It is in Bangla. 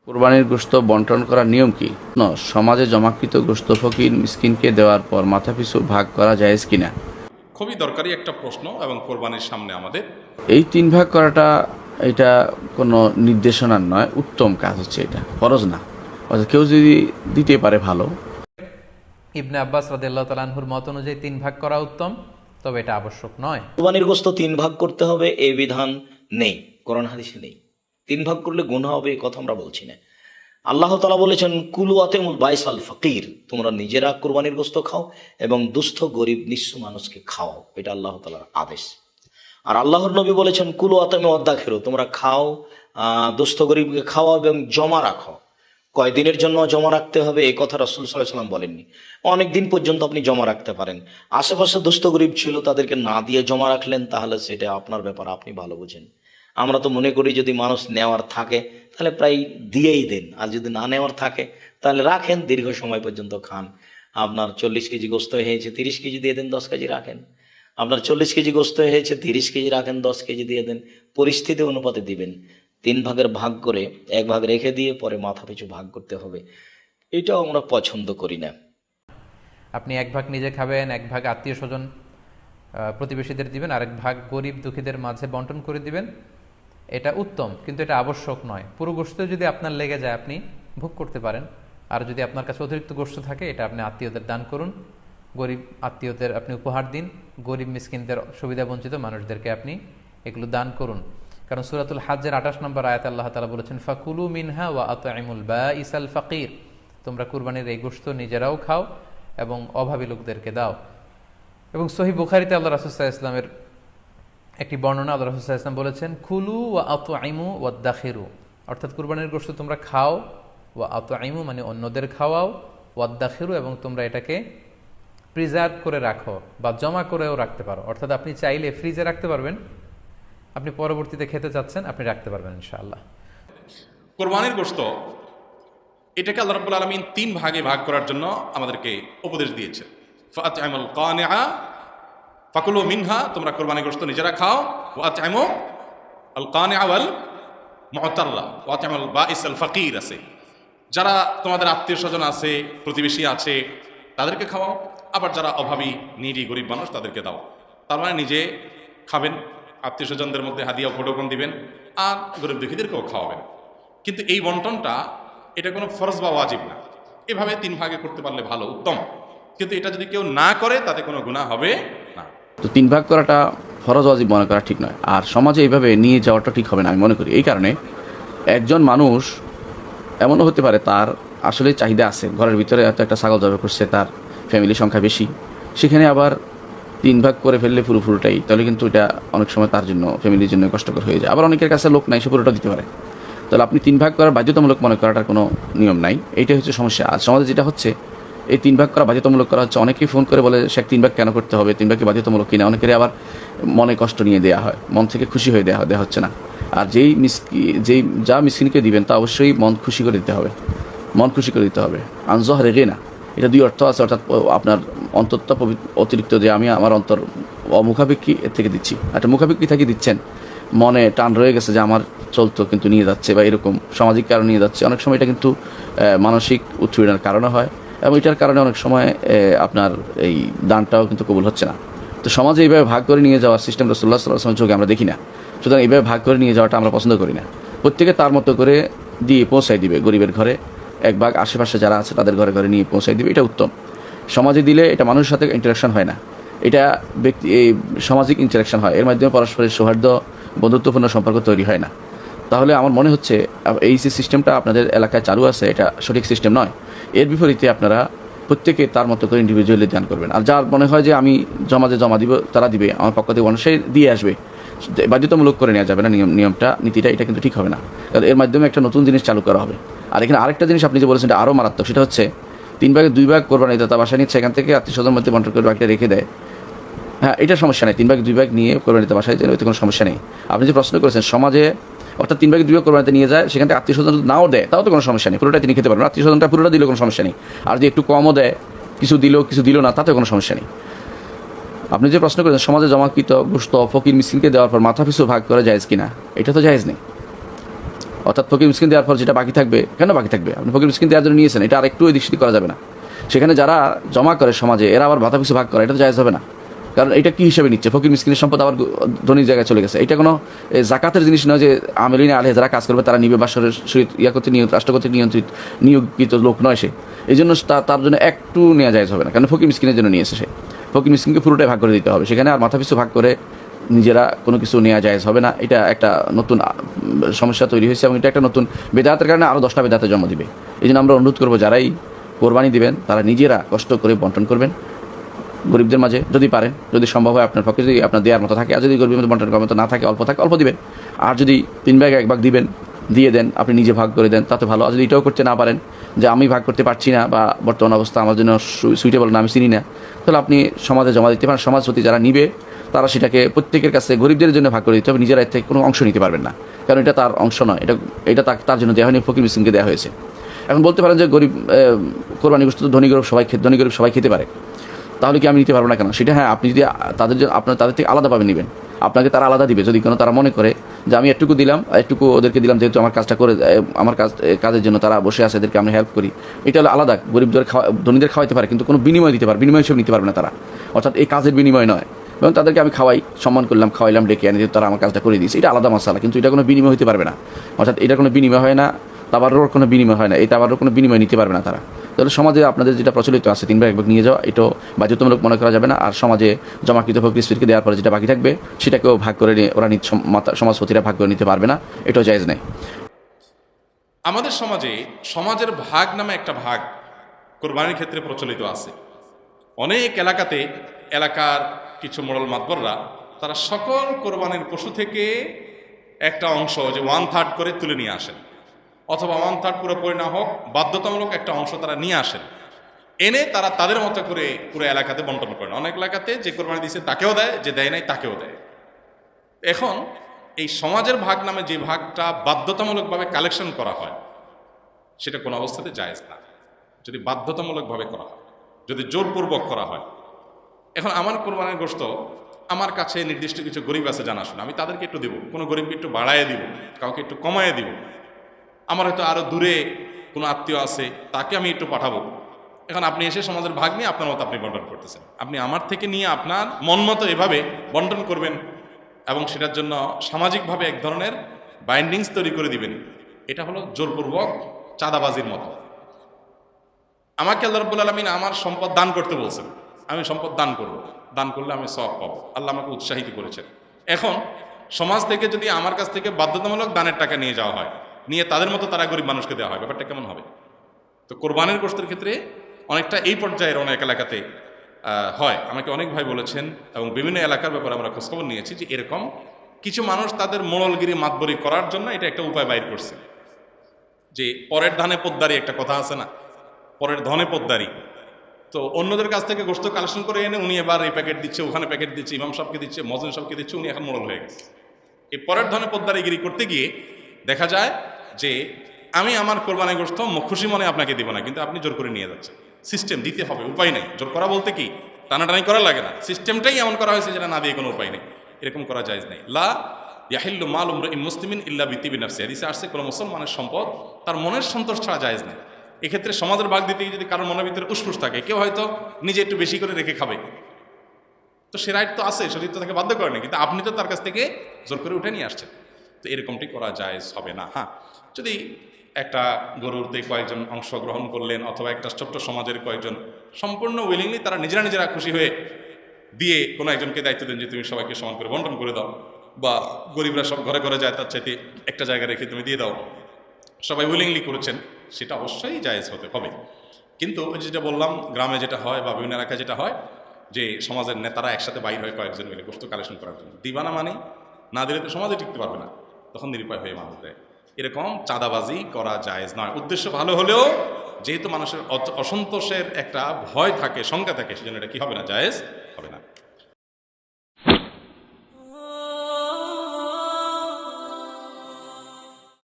কোরবানির গোশত বণ্টন করার নিয়ম কি? সমাজে জমাকৃত গোশত ফকির মিসকিনকে দেওয়ার পর মাথাপিছু ভাগ করা জায়েজ কিনা? খুবই দরকারি একটা প্রশ্ন এবং কোরবানির সামনে আমাদের এই ৩ ভাগ করাটা এটা কোনো নির্দেশনার নয়, উত্তম কাজ হচ্ছে, এটা ফরজ না। অর্থাৎ কেউ যদি দিতে পারে ভালো। ইবনে আব্বাস রাদিয়াল্লাহু তাআলা আনহুর মত অনুযায়ী ৩ ভাগ করা উত্তম, তবে এটা আবশ্যক নয়। কোরবানির গোশত ৩ ভাগ করতে হবে এই বিধান নেই, কোরআন হাদিসে নেই। ৩ ভাগ করলে গুনাহ হবে এই কথা আমরা বলছি না। আল্লাহ তাআলা বলেছেন কুলু আতিমুল বাইস আল ফকির, তোমরা নিজেরা কোরবানির গোশত খাও এবং দুস্থ গরিব নিঃস্ব মানুষকে খাও, এটা আল্লাহ তাআলার আদেশ। আর আল্লাহর নবী বলেছেন কুলু আতিমু ওয়াদ্দাখিরু, তোমরা খাও, দুস্থ গরিবকে খাওয়াও এবং জমা রাখো। কয়দিনের জন্য জমা রাখতে হবে এই কথা রাসূল সাল্লাল্লাহু আলাইহি ওয়াসাল্লাম বলেননি। অনেক দিন পর্যন্ত আপনি জমা রাখতে পারেন। আশেপাশে দুস্থ গরিব ছিল, তাদেরকে না দিয়ে জমা রাখলেন, তাহলে সেটা আপনার ব্যাপার, আপনি ভালো বোঝেন। আমরা তো মনে করি যদি মানুষ নেওয়ার থাকে তাহলে প্রায় দিয়েই দেন, আর যদি না নেওয়ার থাকে তাহলে রাখেন, দীর্ঘ সময় পর্যন্ত খান। আপনার 40 কেজি গোশত হয়েছে, 30 কেজি দিয়ে দেন, 10 কেজি রাখেন। আপনার 40 কেজি গোশত হয়েছে, 30 কেজি রাখেন, 10 কেজি দিয়ে দেন, পরিস্থিতি অনুপাতে দিবেন। 3 ভাগের ভাগ করে 1 ভাগ রেখে দিয়ে পরে মাথা পিছু ভাগ করতে হবে, এটাও আমরা পছন্দ করি না। আপনি 1 ভাগ নিজে খাবেন, 1 ভাগ আত্মীয় স্বজন প্রতিবেশীদের দিবেন, আরেক ভাগ গরিব দুঃখীদের মাঝে বন্টন করে দিবেন, এটা উত্তম, কিন্তু এটা আবশ্যক নয়। পুরো গোশত যদি আপনার লেগে যায় আপনি ভোগ করতে পারেন, আর যদি আপনার কাছে অতিরিক্ত গোশত থাকে এটা আপনি আত্মীয়দের দান করুন, গরিব আত্মীয়দের আপনি উপহার দিন, গরিব মিসকিনদের সুবিধা বঞ্চিত মানুষদেরকে আপনি এগুলো দান করুন। কারণ সূরাতুল হাজ্জের 28 নম্বর আয়াতে আল্লাহ তাআলা বলেছেন ফাকুলু মিনহা ওয়া আত'ইমুল বাঈসাল ফাকির, তোমরা কুরবানির এই গোশত নিজেরাও খাও এবং অভাবী লোকদেরকে দাও। এবং সহিহ বুখারীতে আল্লাহ রাসূল সাল্লাল্লাহু আলাইহি ওয়াসাল্লামের একটি বর্ণনা, আল্লাহ রাসূল সাল্লাল্লাহু আলাইহি ওয়াসাল্লাম বলেছেন কুলু ওয়া আত'ইমু ওয়াদ্দাখিরু, অর্থাৎ কুরবানির গোশত তোমরা খাও, ওয়া আত'ইমু মানে অন্যদের খাওয়াও, ওয়াদ্দাখিরু এবং তোমরা এটাকে প্রিজার্ভ করে রাখো বা জমা করেও রাখতে পারো। অর্থাৎ আপনি চাইলে ফ্রিজে রাখতে পারবেন, আপনি পরবর্তীতে খেতে চাচ্ছেন আপনি রাখতে পারবেন ইনশাআল্লাহ। কোরবানির গোশত এটাকে আল্লাহ রাব্বুল আলামিন 3 ভাগে ভাগ করার জন্য আমাদেরকে উপদেশ দিয়েছেন। ফাআত'ইমুল কানিআ ফাকুলু মিনহা, তোমরা কোরবানির গোশত নিজেরা খাও, ওয়া আত'ইমু আল কানিআ ওয়াল মু'তাররা ওয়া আত'ইমুল বাঈস আল ফাকির, আছে যারা তোমাদের আত্মীয় স্বজন আছে, প্রতিবেশী আছে, তাদেরকে খাওয়াও, আবার যারা অভাবী নিডি গরিব মানুষ তাদেরকে দাও। তার মানে নিজে খাবেন, আত্মীয় স্বজনদের মধ্যে হাদিয়া উপঢৌকন দিবেন, আর গরিব দুঃখীদেরকেও খাওয়াবেন। কিন্তু এই বন্টনটা এটা কোনো ফরজ বা ওয়াজিব না, এভাবে 3 ভাগে করতে পারলে ভালো, উত্তম। কিন্তু এটা যদি কেউ না করে তাতে কোনো গুনাহ হবে না। তো 3 ভাগ করাটা ফরজ ওয়াজিব মনে করা ঠিক নয়, আর সমাজে এইভাবে নিয়ে যাওয়াটা ঠিক হবে না আমি মনে করি। এই কারণে একজন মানুষ এমনও হতে পারে তার আসলে চাহিদা আছে, ঘরের ভিতরে এত একটা ছাগল জবাই করছে, তার ফ্যামিলির সংখ্যা বেশি, সেখানে আবার 3 ভাগ করে ফেললে পুরোটাই, তাহলে কিন্তু এটা অনেক সময় তার জন্য, ফ্যামিলির জন্য কষ্টকর হয়ে যায়। আবার অনেকের কাছে লোক নাই, সে পুরোটা দিতে পারে, তাহলে আপনি 3 ভাগ করার বাধ্যতামূলক মনে করাটার কোনো নিয়ম নাই, এইটাই হচ্ছে সমস্যা। আর সমাজে যেটা হচ্ছে এই 3 ভাগ করা বাধ্যতামূলক করা হচ্ছে, অনেকেই ফোন করে বলে সে 3 ভাগ কেন করতে হবে, 3 ভাগকে বাধ্যতামূলক কিনা, অনেকের আবার মনে কষ্ট নিয়ে দেওয়া হয়, মন থেকে খুশি হয়ে দেওয়া হচ্ছে না। আর যা মিসকিনকে দিবেন তা অবশ্যই মন খুশি করে দিতে হবে, মন খুশি করে দিতে হবে। আনজহ রেগে না, এটা 2 অর্থ আছে, অর্থাৎ আপনার অন্তরটা অতিরিক্ত, যে আমি আমার অন্তর অমুখাপেক্ষী এর থেকে দিচ্ছি, একটা মুখাপেক্ষী থেকে দিচ্ছেন, মনে টান রয়ে গেছে যে আমার চলতো কিন্তু নিয়ে যাচ্ছে, বা এরকম সামাজিক কারণে নিয়ে যাচ্ছে। অনেক সময় এটা কিন্তু মানসিক উৎপীড়নের কারণে হয়, এবং এটার কারণে অনেক সময় আপনার এই দানটাও কিন্তু কবুল হচ্ছে না। তো সমাজে এইভাবে ভাগ করে নিয়ে যাওয়ার সিস্টেম রাসূলুল্লাহ সাল্লাল্লাহু আলাইহি ওয়াসাল্লামের চোখে আমরা দেখি না। সুতরাং এইভাবে ভাগ করে নিয়ে যাওয়াটা আমরা পছন্দ করি না। প্রত্যেকে তার মতো করে দিয়ে পৌঁছাই দিবে, গরিবের ঘরে 1 ভাগ, আশেপাশে যারা আছে তাদের ঘরে ঘরে নিয়ে পৌঁছাই দিবে, এটা উত্তম। সমাজে দিলে এটা মানুষের সাথে ইন্টারাকশন হয় না, এটা এই সামাজিক ইন্টারাকশন হয়, এর মাধ্যমে পারস্পরিক সৌহার্দ্য, বন্ধুত্বপূর্ণ সম্পর্ক তৈরি হয় না। তাহলে আমার মনে হচ্ছে এই যে সিস্টেমটা আপনাদের এলাকায় চালু আছে এটা সঠিক সিস্টেম নয়। এর বিপরীতে আপনারা প্রত্যেকে তার মতো করে ইন্ডিভিজুয়ালি দান করবেন। আর যার মনে হয় যে আমি জমা দিব, তারা দিবে, আমার পক্ষ থেকে মানুষই দিয়ে আসবে, বাধ্যতামূলক করে নেওয়া যাবে না, নীতিটা এটা কিন্তু ঠিক হবে না। কারণ এর মাধ্যমে একটা নতুন জিনিস চালু করা হবে। আর এখানে আরেকটা জিনিস আপনি যে বলেছেন এটা আরও মারাত্মক, সেটা হচ্ছে 3 ভাগে 2 ভাগ কোরবানি দাতা বাসায় নিচ্ছে, এখান থেকে আত্মীয় স্বজনের মধ্যে বন্টন করে বাকিটা রেখে দেয়। হ্যাঁ, এটা সমস্যা নেই, 3 ভাগে 2 ভাগ নিয়ে কোরবানি দাতা বাসায় যায়, এতে কোনো সমস্যা নেই। আপনি যে প্রশ্ন করেছেন সমাজে, অর্থাৎ 3 ভাগে 2 ভাগ কোরবানিতে নিয়ে যায়, সেখানে আত্মীয় স্বজন নাও দেয় তাও তো কোনো সমস্যা নেই, পুরোটা তিনি খেতে পারবেন, আত্মীয় স্বজনটা পুরোটা দিলেও কোনো সমস্যা নেই। আর যে একটু কমও দেয়, কিছু দিল না, তাতেও কোনো সমস্যা নেই। আপনি যে প্রশ্ন করেছেন সমাজে জমাকৃত গোশত ফকির মিসকিনকে দেওয়ার পর মাথা পিছু ভাগ করা জায়েজ কিনা, এটা তো জায়েজ নেই। অর্থাৎ ফকির মিসকিন দেওয়ার পর যেটা বাকি থাকবে, কেন বাকি থাকবে? আপনি ফকির মিসকিন দেওয়ার জন্য নিয়েছেন, এটা আর একটু এদিক সেদিক করা যাবে না। সেখানে যারা জমা করে সমাজে, এরা আবার ভাতা কিছু ভাগ করে, এটা তো জায়েজ হবে না। কারণ এটা কি হিসেবে নিচ্ছে? ফকির মিসকিনের সম্পদ আবার ধনীর জায়গায় চলে গেছে। এটা কোনো জাকাতের জিনিস নয় যে আমেলিনা আলহে যারা কাজ করবে তারা নিবে, বা ইয়া করতে রাষ্ট্র কর্তৃক নিয়োগিত লোক নয় সে। এই জন্য তার জন্য একটু নেওয়া জায়েজ হবে না, কারণ ফকির মিসকিনের জন্য নিয়েছে সে। ফকির মিসকিনকে পুরোটাই ভাগ করে দিতে হবে, সেখানে আর মাথা পিছু ভাগ করে নিজেরা কোনো কিছু নেওয়া জায়েজ হবে না। এটা একটা নতুন সমস্যা তৈরি হয়েছে, এবং এটা একটা নতুন বেদাতের কারণে আরও 10টা বেদাতে জন্ম দিবে। এই জন্য আমরা অনুরোধ করবো, যারাই কোরবানি দিবেন তারা নিজেরা কষ্ট করে বন্টন করবেন গরিবদের মাঝে, যদি পারেন, যদি সম্ভব হয় আপনার পক্ষে, যদি আপনার দেওয়ার মতো থাকে। আর যদি গরিবের মতো বন্টন করার মতো না থাকে, অল্প থাকে অল্প দিবেন। আর যদি 3 ভাগ 1 ভাগ দিবেন, দিয়ে দেন, আপনি নিজে ভাগ করে দেন, তাতে ভালো। আর যদি এটাও করতে না পারেন যে আমি ভাগ করতে পারছি না, বা বর্তমান অবস্থা আমার জন্য সুইটেবল না, আমি চিনি না, তাহলে আপনি সমাজে জমা দিতে পারেন। সমাজ প্রতি যারা নিবে তারা সেটাকে প্রত্যেকের কাছে গরিবদের জন্য ভাগ করে দিতে হবে, নিজেরা এর থেকে কোনো অংশ নিতে পারবেন না, কারণ এটা তার অংশ নয়। এটা তার জন্য দেওয়া হয়নি, ফকির মিসকিনকে দেওয়া হয়েছে। এখন বলতে পারেন যে গরিব কোরবানি গোশত তো ধনী গরিব সবাই খেতে পারে, তাহলে কি আমি নিতে পারবো না কেন? সেটা হ্যাঁ, আপনি যদি তাদের থেকে আলাদাভাবে নেবেন, আপনাকে তারা আলাদা দিবে। যদি কোনো তারা মনে করে যে আমি একটুকু দিলাম, একটুকু ওদেরকে দিলাম, যেহেতু আমার কাজটা করে, আমার কাজের জন্য তারা বসে আছে, এদেরকে আমি হেল্প করি, এটা হলো আলাদা। গরিবদের ধনীদের খাওয়াইতে পারে, কিন্তু কোনো বিনিময় দিতে পারে, বিনিময় হিসেবে নিতে পারবে না তারা। অর্থাৎ এই কাজের বিনিময় নয়, এবং তাদেরকে আমি খাওয়াই, সম্মান করলাম, খাওয়াইলাম, ডেকে আনি, তারা আমার কাজটা করে দিয়েছে, এটা আলাদা মশালা। কিন্তু এটা কোনো বিনিময় হতে পারবে না। অর্থাৎ এটা কোনো বিনিময় হয় না, তাবারুর কোনো বিনিময় হয় না, এই তাবারুর কোনো বিনিময় নিতে পারবে না তারা। তাহলে সমাজে আপনাদের যেটা প্রচলিত আছে 3 ভাগ 1 ভাগ নিয়ে যাওয়া, এটাও বাধ্যতামূলক মনে করা যাবে না। আর সমাজে জমাকৃত ফকির মিসকিনকে দেওয়ার পরে যেটা বাকি থাকবে, সেটাকেও ভাগ করে নিয়ে ওরা সমাজপতিরা ভাগ করে নিতে পারবে না, এটাও জায়েজ নেই। আমাদের সমাজের ভাগ নামে একটা ভাগ কোরবানির ক্ষেত্রে প্রচলিত আছে। অনেক এলাকার কিছু মোড়ল মাতবররা তারা সকল কোরবানির পশু থেকে একটা অংশ, যে 1/3 করে তুলে নিয়ে আসেন, অথবা 1/3 পুরোপুরি না হোক, বাধ্যতামূলক একটা অংশ তারা নিয়ে আসেন, এনে তারা তাদের মতো করে পুরো এলাকাতে বন্টন করেন। অনেক এলাকাতে যে কোরবানি দিয়েছে তাকেও দেয়, যে দেয় নাই তাকেও দেয়। এখন এই সমাজের ভাগ নামে যে ভাগটা বাধ্যতামূলকভাবে কালেকশন করা হয়, সেটা কোনো অবস্থাতে জায়েজ না, যদি বাধ্যতামূলকভাবে করা হয়, যদি জোরপূর্বক করা হয়। এখন আমার কোরবানির গোশত আমার কাছে নির্দিষ্ট কিছু গরিব আছে জানাশোনা, আমি তাদেরকে একটু দেবো, কোনো গরিবকে একটু বাড়াইয়ে দিব, কাউকে একটু কমাইয়ে দিব, আমার হয়তো আরও দূরে কোনো আত্মীয় আছে তাকে আমি একটু পাঠাবো। এখন আপনি এসে সমাজের ভাগ নিয়ে আপনার মতো আপনি বন্টন করতেছেন। আপনি আমার থেকে নিয়ে আপনার মন মতো এভাবে বন্টন করবেন, এবং সেটার জন্য সামাজিকভাবে এক ধরনের বাইন্ডিংস তৈরি করে দিবেন। এটা হলো জোরপূর্বক চাঁদাবাজির মতো। আমাকে আল্লাহ রাব্বুল আলামিন আমার সম্পদ দান করতে বলছেন, আমি সম্পদ দান করব, দান করলে আমি সওয়াব পাবো, আল্লাহ আমাকে উৎসাহিত করেছেন। এখন সমাজ থেকে যদি আমার কাছ থেকে বাধ্যতামূলক দানের টাকা নিয়ে যাওয়া হয়, নিয়ে তাদের মতো তারা গরিব মানুষকে দেওয়া হয়, ব্যাপারটা কেমন হবে? তো কোরবানির গোশতের ক্ষেত্রে অনেকটা এই পর্যায়ের অনেক এলাকাতে হয়। আমাকে অনেক ভাই বলেছেন, এবং বিভিন্ন এলাকার ব্যাপারে আমরা খোঁজখবর নিয়েছি, যে এরকম কিছু মানুষ তাদের মোড়লগিরি মাতবরি করার জন্য এটা একটা উপায় বাইর করছে, যে পরের ধানে পোদ্দারি একটা কথা আছে না, পরের ধনে পোদ্দারি। তো অন্যদের কাছ থেকে গোশত কালেকশন করে এনে উনি এবার এই প্যাকেট দিচ্ছে, ওখানে প্যাকেট দিচ্ছে, ইমাম সাহেবকে দিচ্ছে, মজলিস সাহেবকে দিচ্ছে, উনি এখন মোড়ল হয়ে গেছে। এই পরের ধনে পোদ্দারিগিরি করতে গিয়ে দেখা যায় যে আমি আমার কোরবানি গোশত খুশি মনে আপনাকে দিব না, কিন্তু আপনি জোর করে নিয়ে যাচ্ছেন। সিস্টেম দিতে হবে, উপায় নেই। জোর করা বলতে কি টানাটানি করা লাগে না, সিস্টেমটাই এমন করা হয়েছে যেটা না দিয়ে কোনো উপায় নেই। এরকম করা জায়েজ নেই। লা ইয়াহিল্লু মাল ইমরিইন মুসলিমিন ইল্লা বিতিবি নাফসি, হাদিসে আসছে কোনো মুসলমানের সম্পদ তার মনের সন্তোষ ছাড়া জায়েজ নেই। এক্ষেত্রে সমাজের ভাগ দিতে গিয়ে যদি কারোর মনের ভিতরে উসফুস থাকে, কেউ হয়তো নিজে একটু বেশি করে রেখে খাবে, তো সে রাইট তো আছে, শরীর তো তাকে বাধ্য করে না, কিন্তু আপনি তো তার কাছ থেকে জোর করে উঠে নিয়ে আসছেন। তো এরকমটি করা জায়েজ হবে না। হ্যাঁ, যদি একটা গরুরতে কয়েকজন অংশগ্রহণ করলেন, অথবা একটা ছোট্ট সমাজের কয়েকজন সম্পূর্ণ উইলিংলি তারা নিজেরা খুশি হয়ে দিয়ে কোনো একজনকে দায়িত্ব দেন যে তুমি সবাইকে সমান করে বন্টন করে দাও, বা গরিবরা সব ঘরে ঘরে যায়, তার চাইতে একটা জায়গায় রেখে তুমি দিয়ে দাও, সবাই উইলিংলি করেছেন, সেটা অবশ্যই জায়েজ হতে হবে। কিন্তু যেটা বললাম, গ্রামে যেটা হয় বা বিভিন্ন এলাকায় যেটা হয়, যে সমাজের নেতারা একসাথে বাইর হয় কয়েকজন মিলে গোশত কালেকশন করার জন্য, দিবানা মানে না দিলে তো সমাজে টিকতে পারবে না, তখন নিরুপায় হয়ে মানুষ দেয়। এরকম চাঁদাবাজি করা জায়েজ নয়। উদ্দেশ্য ভালো হলেও যেহেতু মানুষের অসন্তোষের একটা ভয় থাকে, শঙ্কা থাকে, সেজন্য এটা কি হবে না, জায়েজ হবে না।